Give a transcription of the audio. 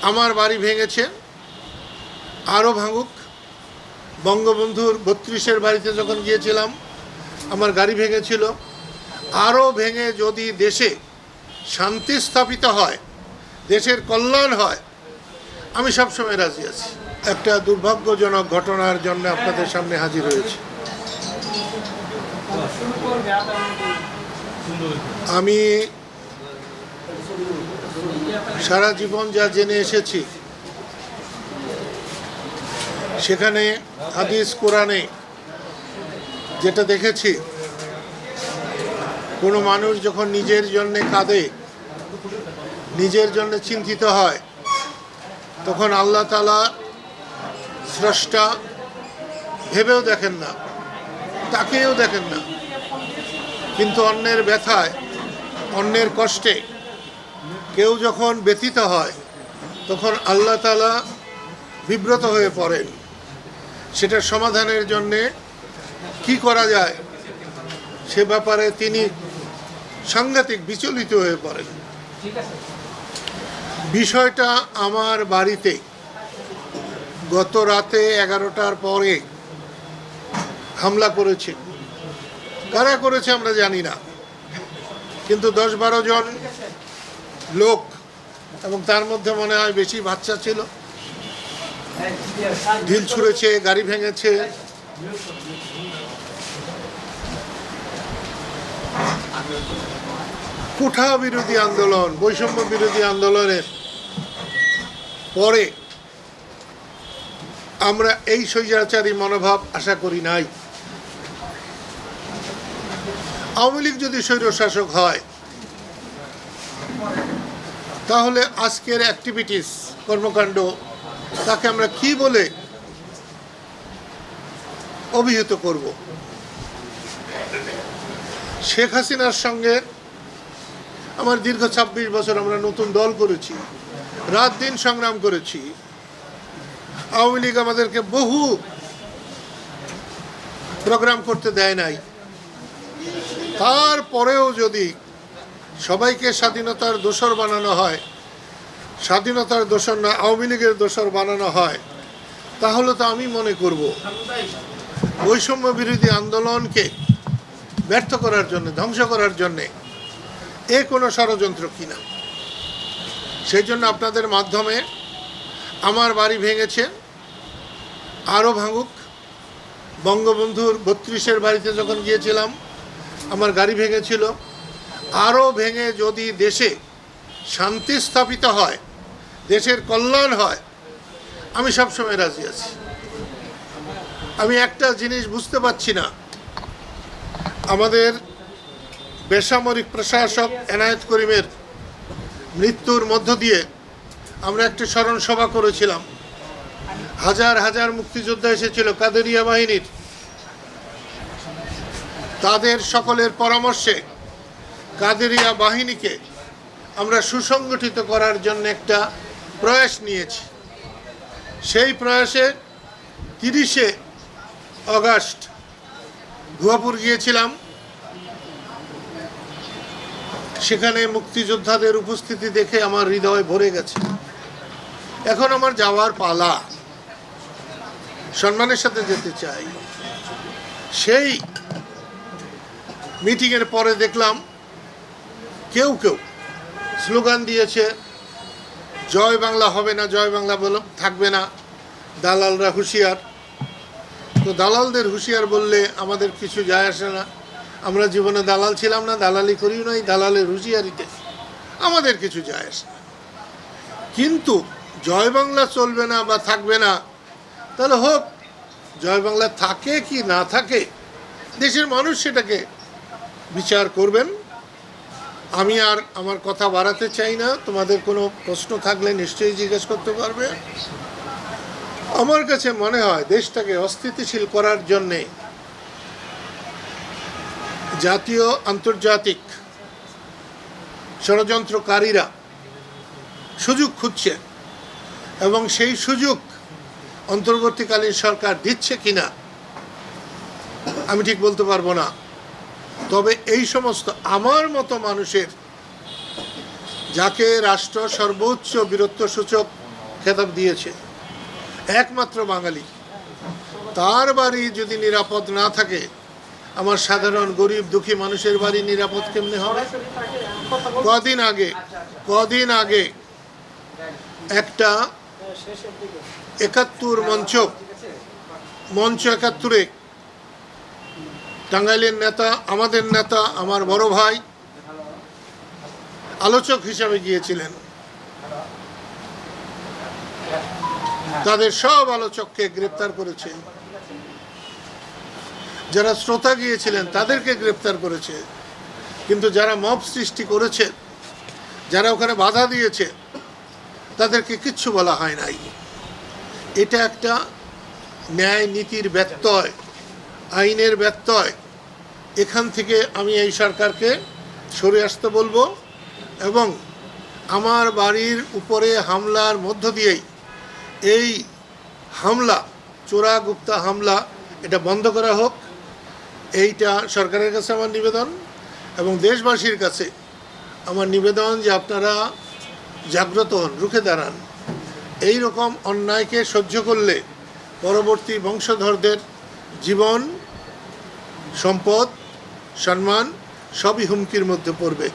আমার বাড়ি ভেঙেছে, আরও ভাঙুক। বঙ্গবন্ধুর ৩২-এর বাড়িতে যখন গিয়েছিলাম আমার গাড়ি ভেঙেছিল, আরও ভেঙে যদি দেশে শান্তি স্থাপিত হয়, দেশের কল্যাণ হয়, আমি সবসময় রাজি আছি। একটা দুর্ভাগ্যজনক ঘটনার জন্য আপনাদের সামনে হাজির হয়েছি। আমি সারা জীবন যা জেনে এসেছি, সেখানে হাদিস কোরআনে যেটা দেখেছি, কোনো মানুষ যখন নিজের জন্য কাঁদে, নিজের জন্য চিন্তিত হয়, তখন আল্লাহ তাআলা স্রষ্টা ভেবেও দেখেন না, তাকেও দেখেন না, কিন্তু অন্যের ব্যথায়, অন্যের কষ্টে কেউ যখন ব্যথিত হয়, তখন আল্লাহ তাআলা বিব্রত হয়ে পড়েন। সেটার সমাধানের জন্যে কি করা যায় সে ব্যাপারে তিনি সাংঘাতিক বিচলিত হয়ে পড়েন। বিষয়টা আমার বাড়িতে গত রাতে 11টার পরে হামলা করেছে। কারা করেছে আমরা জানি না, কিন্তু 10-12 জন লোক, এবং তার মধ্যে মনে হয় বেশি বাচ্চা ছিল, ঢিল ছুঁড়েছে, গাড়ি ভেঙেছে। কুঠা বিরোধী আন্দোলন, বৈষম্য বিরোধী আন্দোলনের পরে আমরা এই স্বৈরাচারী মনোভাব আশা করি নাই। আওয়ামী লীগ যদি স্বৈরশাসক হয়, তাহলে আজকের অ্যাক্টিভিটিস, কর্মকাণ্ড, তাকে আমরা কি বলে অভিহিত করব? শেখ হাসিনার সঙ্গে আমার দীর্ঘ 26 বছর আমরা নতুন দল করেছি, রাত দিন সংগ্রাম করেছি। আওয়ামী লীগ আমাদেরকে বহু প্রোগ্রাম করতে দেয় নাই। তারপরেও যদি সবাইকে স্বাধীনতার দোসর বানানো হয়, স্বাধীনতার দোসর না আওয়ামী লীগের দোসর বানানো হয়, তাহলে তো আমি মনে করব বৈষম্য বিরোধী আন্দোলনকে ব্যর্থ করার জন্য, ধ্বংস করার জন্যে কোনো ষড়যন্ত্র কিনা। সেই জন্য আপনাদের মাধ্যমে আমার বাড়ি ভেঙেছে, আরও ভাঙুক। বঙ্গবন্ধুর ৩২-এর বাড়িতে যখন গিয়েছিলাম আমার গাড়ি ভেঙেছিল, আরও ভেঙে যদি দেশে শান্তি স্থাপিত হয়, দেশের কল্যাণ হয়, আমি সবসময় রাজি আছি। আমি একটা জিনিস বুঝতে পারছি না, আমাদের বেসামরিক প্রশাসক এনায়েত করিমের মৃত্যুর মধ্য দিয়ে আমরা একটি স্মরণ সভা করেছিলাম। হাজার হাজার মুক্তিযোদ্ধা এসেছিল কাদেরিয়া বাহিনীর। তাদের সকলের পরামর্শে কাদেরিয়া বাহিনীকে আমরা সুসংগঠিত করার জন্য একটা প্রয়াস নিয়েছি। সেই প্রয়াসে 30শে আগস্ট ভুয়াপুর গিয়েছিলাম। সেখানে মুক্তিযোদ্ধাদের উপস্থিতি দেখে আমার হৃদয় ভরে গেছে। এখন আমার যাওয়ার পালা, সম্মানের সাথে যেতে চাই। সেই মিটিংয়ের পরে দেখলাম কেউ কেউ স্লোগান দিয়েছে, জয় বাংলা হবে না, জয় বাংলা থাকবে না, দালালরা হুঁশিয়ার। তো দালালদের হুঁশিয়ার বললে আমাদের কিছু যায় আসে না। আমরা জীবনে দালাল ছিলাম না, দালালি করিও নাই, দালালের হুঁশিয়ারিতে আমাদের কিছু যায় আসে না। কিন্তু জয় বাংলা চলবে না বা থাকবে না, তাহলে হোক, জয় বাংলা থাকে কি না থাকে, দেশের মানুষ সেটাকে বিচার করবেন। আমি আর আমার কথা বাড়াতে চাই না। তোমাদের কোনো প্রশ্ন থাকলে নিশ্চয়ই জিজ্ঞেস করতে পারবে। আমার কাছে মনে হয় দেশটাকে অস্থিতিশীল করার জন্যে জাতীয় আন্তর্জাতিক ষড়যন্ত্রকারীরা সুযোগ খুঁজছে, এবং সেই সুযোগ অন্তর্বর্তীকালীন সরকার দিচ্ছে কিনা আমি ঠিক বলতে পারবো না। তবে এই সমস্ত আমার মতো মানুষের, যাকে রাষ্ট্র সর্বোচ্চ বীরত্বসূচক খেতাব দিয়েছে, একমাত্র বাঙালি। তার বাড়ি যদি নিরাপদ না থাকে, আমার সাধারণ গরিব দুঃখী মানুষের বাড়ি নিরাপদ কেমনে হবে? কদিন আগে একটা ৭১ মঞ্চ ৭১-এ টাঙ্গাইলের নেতা, আমাদের নেতা, আমার বড় ভাই আলোচক হিসাবে গিয়েছিলেন। তাদের সব আলোচককে গ্রেপ্তার করেছে। যারা শ্রোতা গিয়েছিলেন তাদেরকে গ্রেপ্তার করেছে। কিন্তু যারা মব সৃষ্টি করেছে, যারা ওখানে বাধা দিয়েছে, তাদেরকে কিচ্ছু বলা হয় নাই। এটা একটা ন্যায় নীতির ব্যত্যয়, আইনের ব্যত্যয়। এখান থেকে আমি এই সরকারকে সরে আসতে বলবো এবং আমার বাড়ির উপরে হামলার মধ্য দিয়েই এই হামলা, চোরা গুপ্তা হামলা, এটা বন্ধ করা হোক। এইটা সরকারের কাছে আমার নিবেদন এবং দেশবাসীর কাছে আমার নিবেদন যে আপনারা জাগ্রত হন, রুখে দাঁড়ান। এই রকম অন্যায়কে সহ্য করলে পরবর্তী বংশধরদের জীবন, সম্পদ, সম্মান সবই হুমকির মধ্যে পড়বে।